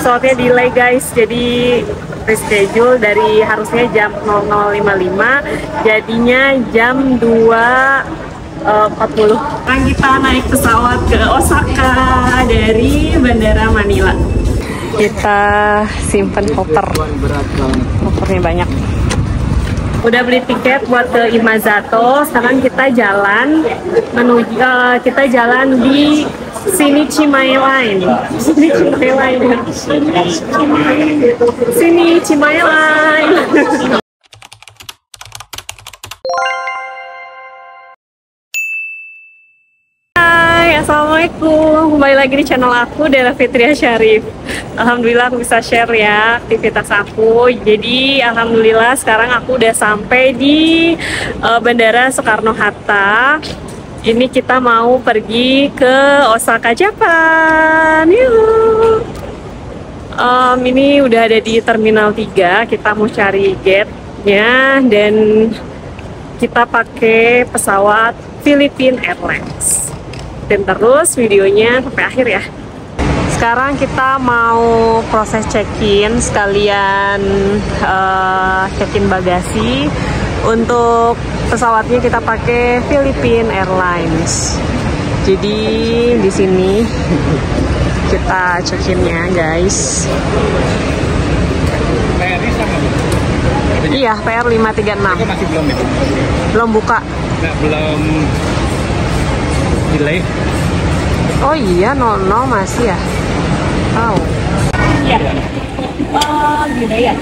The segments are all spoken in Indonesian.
pesawatnya delay guys, jadi reschedule dari harusnya jam 00.55 jadinya jam 2.40. Sekarang kita naik pesawat ke Osaka dari Bandara Manila. Kita simpen kopernya banyak. Udah beli tiket buat ke Imazato. Sekarang kita jalan menuju di Shinichi My Line. Shinichi My Line. Hai, assalamualaikum. Kembali lagi di channel aku, Dela Fitria Syarif. Alhamdulillah aku bisa share ya aktivitas aku. Jadi alhamdulillah sekarang aku udah sampai di Bandara Soekarno-Hatta. Ini kita mau pergi ke Osaka, Jepang. Yuh. Ini udah ada di Terminal 3. Kita mau cari gate-nya dan kita pakai pesawat Philippine Airlines. Dan terus videonya sampai akhir ya. Sekarang kita mau proses check-in sekalian check-in bagasi. Untuk pesawatnya kita pakai Philippine Airlines. Jadi di sini kita check-innya guys. Iya, PR 536. Masih belum ya? Belum buka. Nah, belum delay. Oh iya, 00 masih ya? Oh. Iya. Oh, delay ya.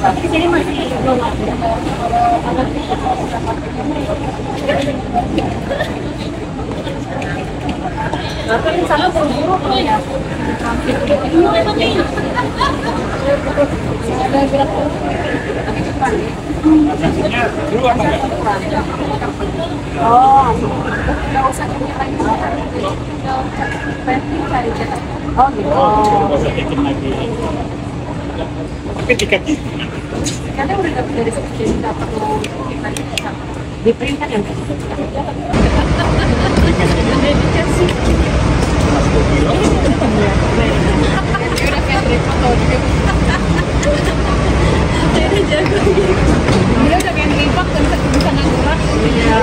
Di sini masih belum ada. Tapi sana buru-buru kalau ya. Dulu apa enggak? Oh, nggak usah lagi. Oh gitu. Nggak usah check-in lagi. Tapi tiketnya? Tiketnya udah dapat dari sini, jadi nggak perlu di print kan ya? Dedikasi. Mas Bobilo? Udah kayak foto gitu. Jadi jago. Dia udah kayak tripod kan bisa ngegerak. Iya.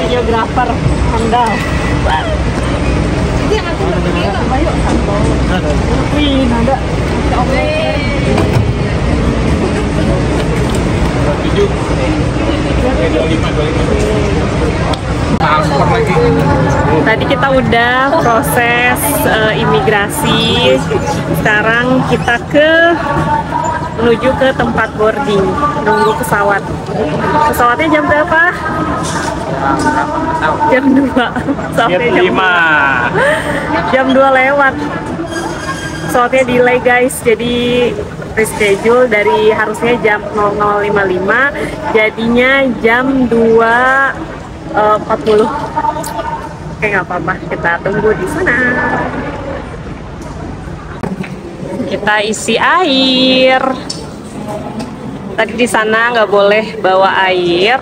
Videografer handal. Itu yang aku berarti dia nggak bayar kantor. Ada. Wih, ada. Oke. 27. 25. Transport lagi. Tadi kita udah proses imigrasi. Sekarang kita menuju ke tempat boarding, nunggu pesawat. Pesawatnya jam berapa? Jam 2. Pesawatnya jam 5. Jam 2 lewat. Pesawatnya delay guys, jadi reschedule dari harusnya jam 00.55 jadinya jam 2.40. Oke, nggak apa-apa, kita tunggu di sana. Kita isi air. Tadi di sana nggak boleh bawa air,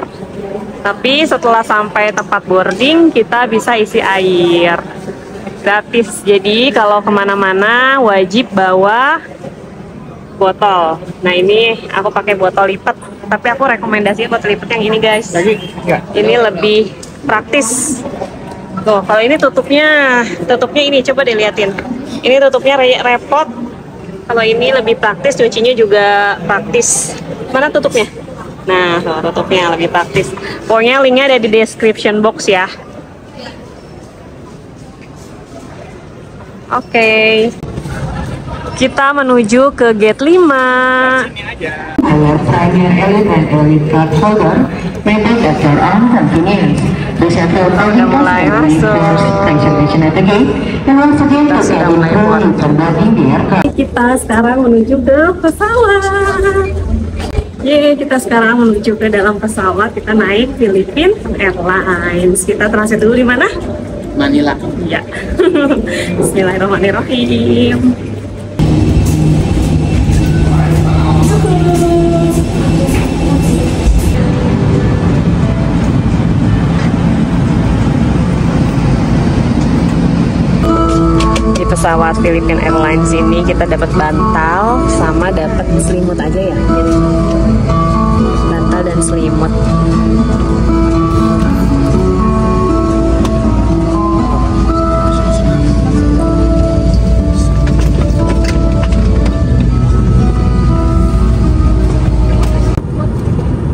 tapi setelah sampai tempat boarding kita bisa isi air gratis. Jadi kalau kemana-mana wajib bawa botol. Nah ini aku pakai botol lipat, tapi aku rekomendasinya botol lipat yang ini guys. Ini lebih praktis. Tuh, kalau ini tutupnya ini coba deh liatin. Ini tutupnya repot. Kalau ini lebih praktis, cucinya juga praktis. Mana tutupnya? Nah, tutupnya lebih praktis. Pokoknya linknya ada di description box ya. Oke. Kita menuju ke gate 5. Udah mulai masuk. Kita sekarang menuju ke pesawat. Yeay, kita sekarang menuju ke dalam pesawat. Kita naik Philippine Airlines. Kita transit dulu di mana? Manila. Ya. Bismillahirrahmanirrahim. pesawat Philippine Airlines ini kita dapat bantal sama dapat selimut aja ya. Bantal dan selimut.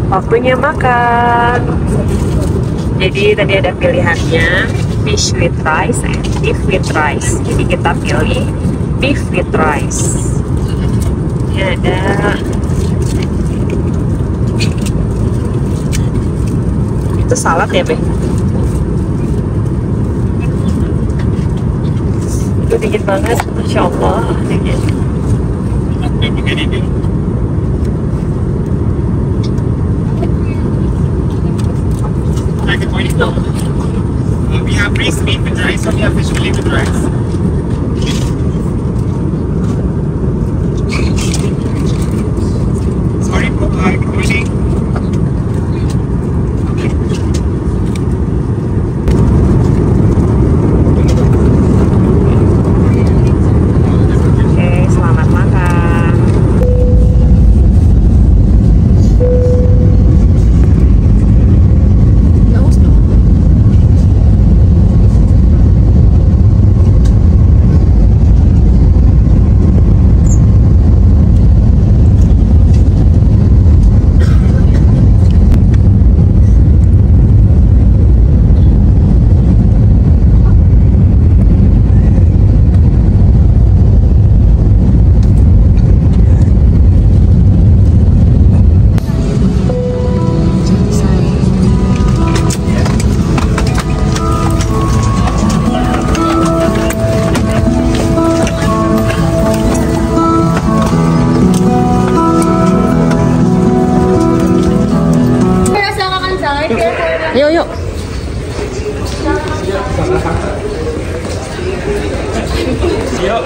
Waktunya makan. Jadi tadi ada pilihannya fish with rice and beef with rice. Jadi kita pilih beef with rice. Ini ada itu salad ya, Be? Itu dingin banget, Masya Allah, dingin. We have braised meat with rice, or we have fish fillet with rice. Sorry, Koshi. Oke, selamat makan. Yuk, yuk. Yuk.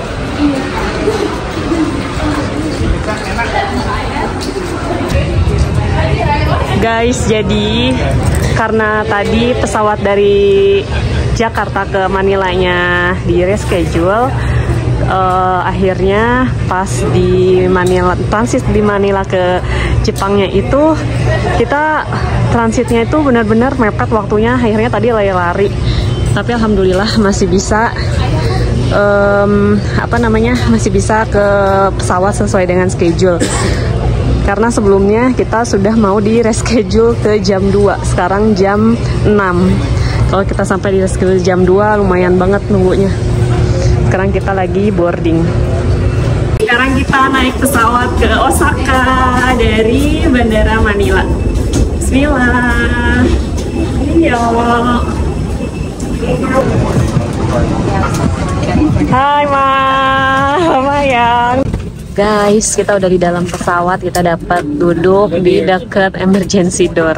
Guys, jadi karena tadi pesawat dari Jakarta ke Manilanya di reschedule, akhirnya pas di Manila, transit di Manila ke Jepangnya itu kita transitnya itu benar-benar mepet waktunya. Akhirnya tadi lari-lari, tapi alhamdulillah masih bisa masih bisa ke pesawat sesuai dengan schedule. Karena sebelumnya kita sudah mau di reschedule ke jam 2, sekarang jam 6. Kalau kita sampai di reschedule jam 2 lumayan banget nunggunya. Sekarang kita lagi boarding. Sekarang kita naik pesawat ke Osaka dari Bandara Manila. Bismillah. Yo. Hai Ma, lumayan. Guys, kita udah di dalam pesawat, kita dapat duduk di dekat emergency door.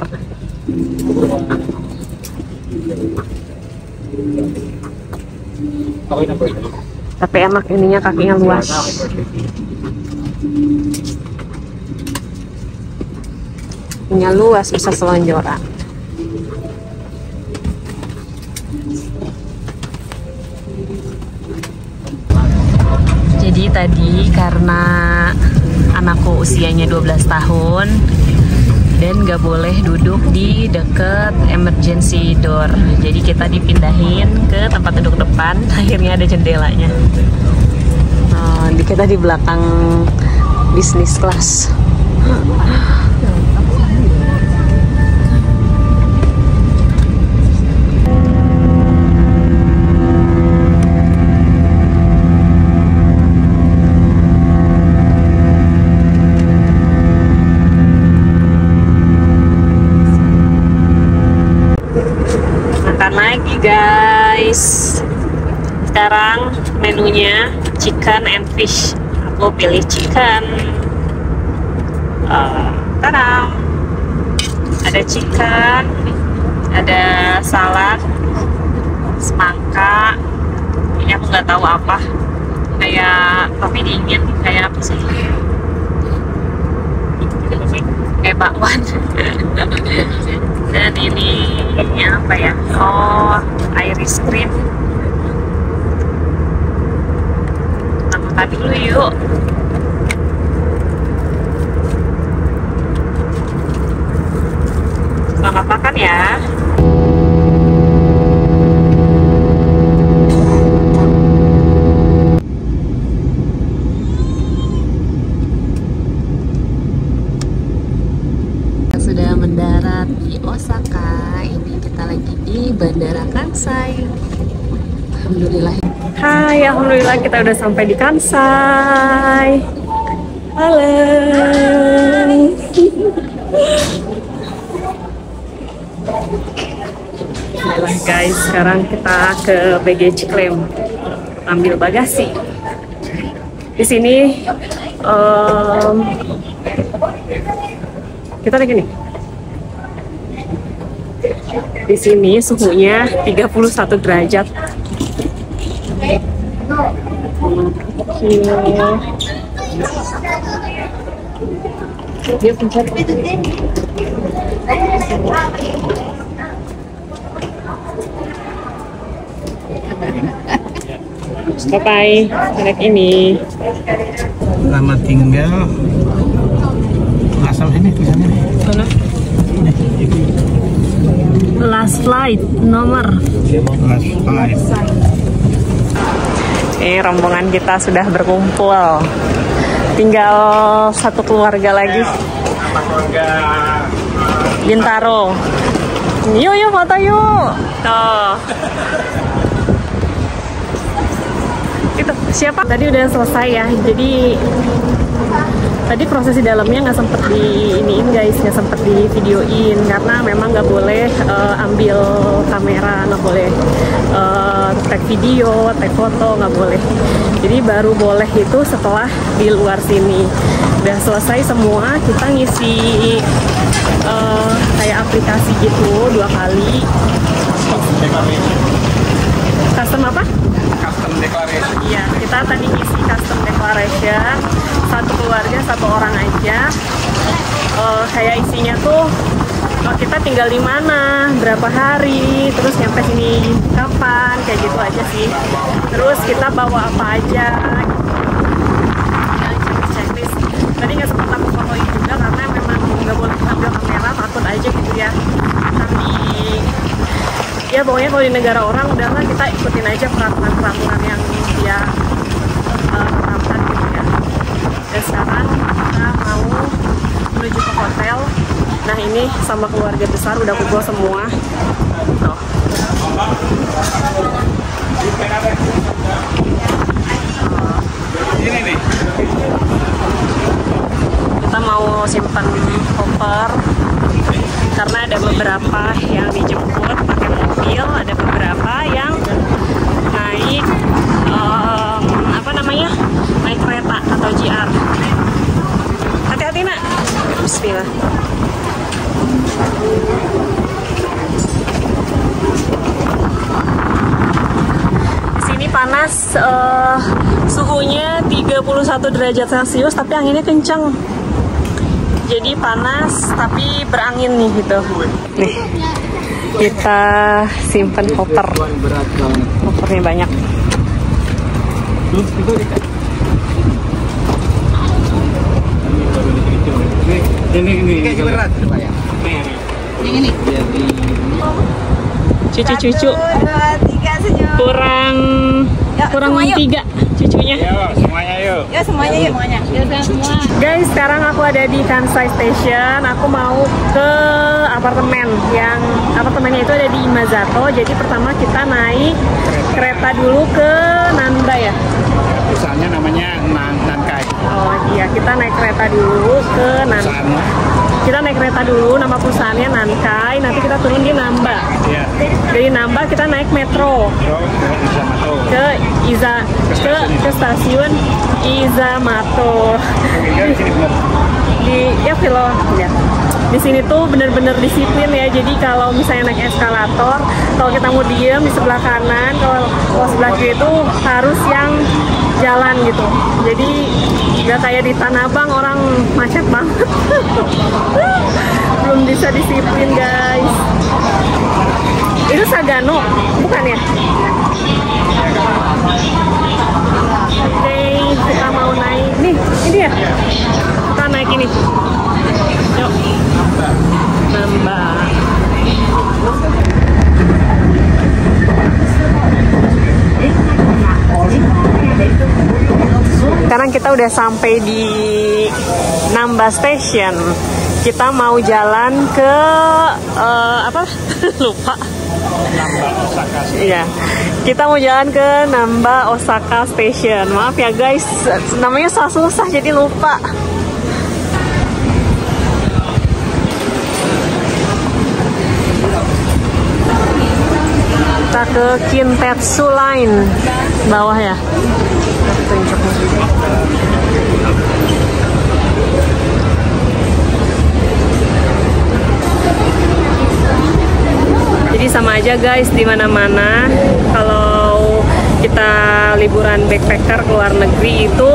Tapi enak ininya, kakinya luas. Kakinya luas, bisa selonjoran. Jadi tadi karena anakku usianya 12 tahun dan gak boleh duduk di deket emergency door, jadi kita dipindahin ke tempat duduk depan. Akhirnya ada jendelanya. Kita di belakang bisnis kelas. Lagi guys, sekarang menunya chicken and fish. Aku pilih chicken. Tadam, ada chicken, ada salad, semangka. Ini aku nggak tahu apa, kayak tapi dingin, kayak apa sih? Kayak bakwan. Dan ini apa ya? Oh, Irish cream. makan dulu yuk. Selamat makan ya. Sudah mendarat di Osaka. Ini kita lagi di Bandara Kansai. Alhamdulillah. Hai, alhamdulillah kita udah sampai di Kansai. Halo. Baiklah guys, sekarang kita ke baggage claim ambil bagasi. Di sini kita lagi nih. Di sini suhunya 31 derajat. Dia pencet. Bye-bye, naik ini. Selamat tinggal. Asal sini, tulisannya. Mana? Last flight, nomor. Last flight. Rombongan kita sudah berkumpul. Tinggal satu keluarga lagi. Keluarga Bintaro. Yuk foto yuk. Tuh. Itu siapa? Tadi udah selesai ya. Jadi tadi proses di dalamnya nggak sempet di iniin guys, nggak sempet di videoin karena memang nggak boleh ambil kamera, nggak boleh tag video, tag foto, nggak boleh. Jadi baru boleh itu setelah di luar sini. Udah selesai semua, kita ngisi kayak aplikasi gitu 2 kali. Custom apa? Custom declaration. Iya, kita tadi ngisi custom declaration. Satu keluarga, 1 orang aja. Kayak isinya tuh kita tinggal di mana, berapa hari, terus nyampe sini kapan, kayak gitu aja sih. Terus kita bawa apa aja, checklist. Tadi nggak sempat aku fotoin juga karena memang nggak boleh ambil kamera, takut aja gitu ya. Tapi ya pokoknya kalau di negara orang udahlah kita ikutin aja peraturan-peraturan yang dia terapkan gitu ya. Dan sekarang kita mau menuju ke hotel. Nah ini sama keluarga besar udah kumpul semua. Tuh. Ini nih. Kita mau simpan koper karena ada beberapa yang dijemput pakai mobil, ada beberapa yang naik naik kereta atau JR. Hati-hati nak. Bismillah. Di sini panas, suhunya 31 derajat Celcius, tapi anginnya kencang. Jadi panas, tapi berangin nih gitu. Nih, kita simpen koper. Kopernya banyak. Ini berat. Yang ini. Cucu-cucu. 1, 2, 3 senyum. Kurang semua yuk. 3 cucunya. Ayo, semuanya yuk. Ya semuanya yuk. Semua. Guys, sekarang aku ada di Kansai Station. Aku mau ke apartemennya itu ada di Imazato. Jadi pertama kita naik kereta dulu ke Nanda ya. Perusahaannya namanya Nankai. Oh iya, kita naik kereta dulu ke Nanda. Kita naik kereta dulu, nama perusahaannya Nankai. Nanti kita turun di Namba. Iya. Dari Namba kita naik metro ke stasiun Izamato. Di sini tuh bener-bener disiplin ya. Jadi kalau misalnya naik eskalator, kalau kita mau diem di sebelah kanan, kalau sebelah kiri itu harus yang jalan gitu. Jadi nggak kayak di Tanah Abang orang macet banget. Belum bisa disiplin guys. Itu Sagano bukan ya? Oke. Kita mau naik nih, ini ya. Kita naik ini. Yuk. Nambah. Sekarang kita udah sampai di Namba Station. Kita mau jalan ke apa? Lupa. Namba Osaka. Iya. Kita mau jalan ke Namba Osaka Station. Maaf ya guys, namanya susah jadi lupa. Kita ke Kintetsu Line bawah ya. Jadi sama aja guys di mana-mana. Kalau kita liburan backpacker ke luar negeri itu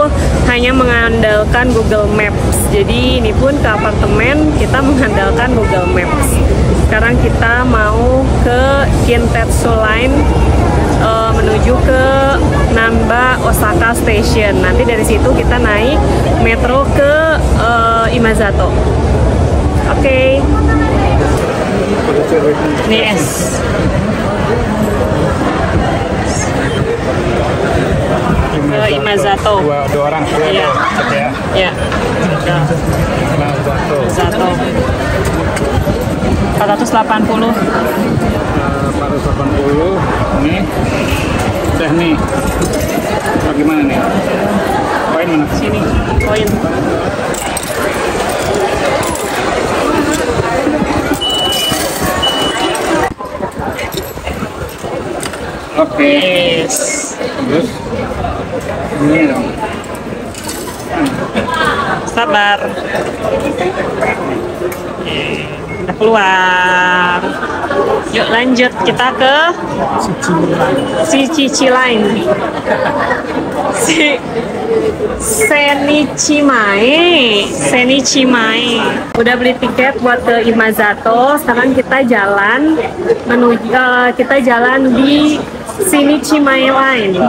hanya mengandalkan Google Maps. Jadi ini pun ke apartemen kita mengandalkan Google Maps. Sekarang kita mau ke Kintetsu Line menuju ke Namba Osaka Station. Nanti dari situ kita naik metro ke Imazato. Oke. Ini es. Ke Imazato. Dua orang. Iya. Ya. Imazato. 480. 480. Ini teh nih. Bagaimana nih? Koin mana? Sini. Koin. Oke. Yes. Terus ini dong. Sabar. Udah keluar. Yuk lanjut kita ke Shichichi Line. Senichimae. Udah beli tiket buat ke Imazato. Sekarang kita jalan menuju kita jalan di Shinichimae Line.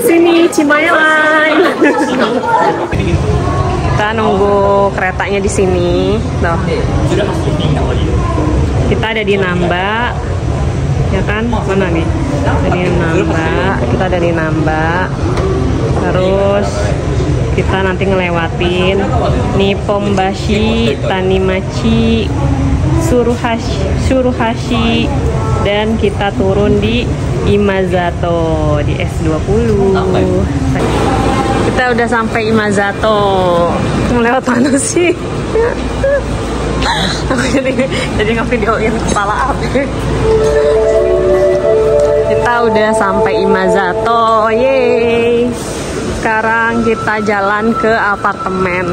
Shinichimae Line. Kita nunggu keretanya di sini. Tuh. Kita ada di Namba. Ya kan? Mana nih? Dari Namba. Kita ada di Namba. Terus kita nanti ngelewatin Nippon-bashi, Tanimachi, Tsuruhashi, dan kita turun di Imazato di S20. Kita udah sampai Imazato. Melewat mana sih? Aku jadi ngevideoin kepala api. Kita udah sampai Imazato. Yeay. Sekarang kita jalan ke apartemen.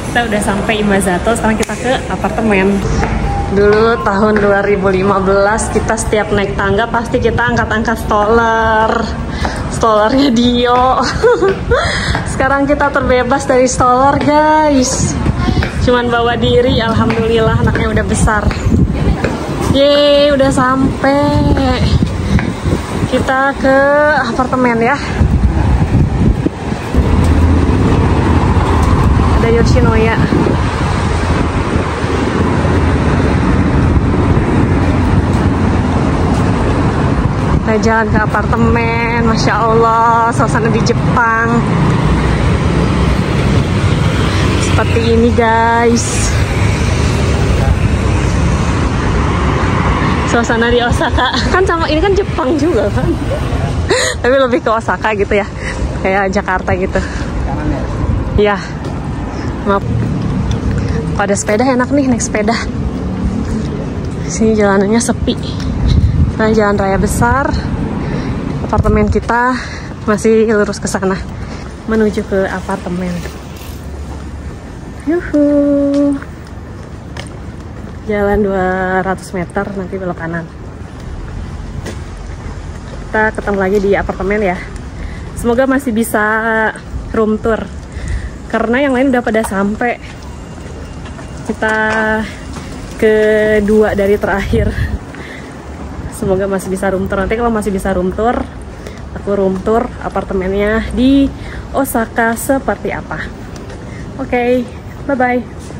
Kita udah sampai Imazato, sekarang kita ke apartemen. Dulu tahun 2015 kita setiap naik tangga pasti kita angkat-angkat stollernya Dio. Sekarang kita terbebas dari stoller guys, cuman bawa diri. Alhamdulillah anaknya udah besar. Yeay, udah sampai. Kita ke apartemen ya. Ada Yoshinoya. Kita jalan ke apartemen. Masya Allah, suasana di Jepang seperti ini guys. Suasana di Osaka kan sama, ini kan Jepang juga kan. Tapi lebih ke Osaka gitu ya, kayak Jakarta gitu. Iya. Maaf. Pada sepeda enak nih, naik sepeda. Sini jalanannya sepi. Nah, jalan raya besar. Apartemen kita masih lurus ke sana menuju ke apartemen. Yuhu. Jalan 200 meter nanti belok kanan. Kita ketemu lagi di apartemen ya. Semoga masih bisa room tour. Karena yang lain udah pada sampai. Kita kedua dari terakhir. Semoga masih bisa room tour. Nanti kalau masih bisa room tour, aku room tour apartemennya di Osaka seperti apa. Oke, bye-bye.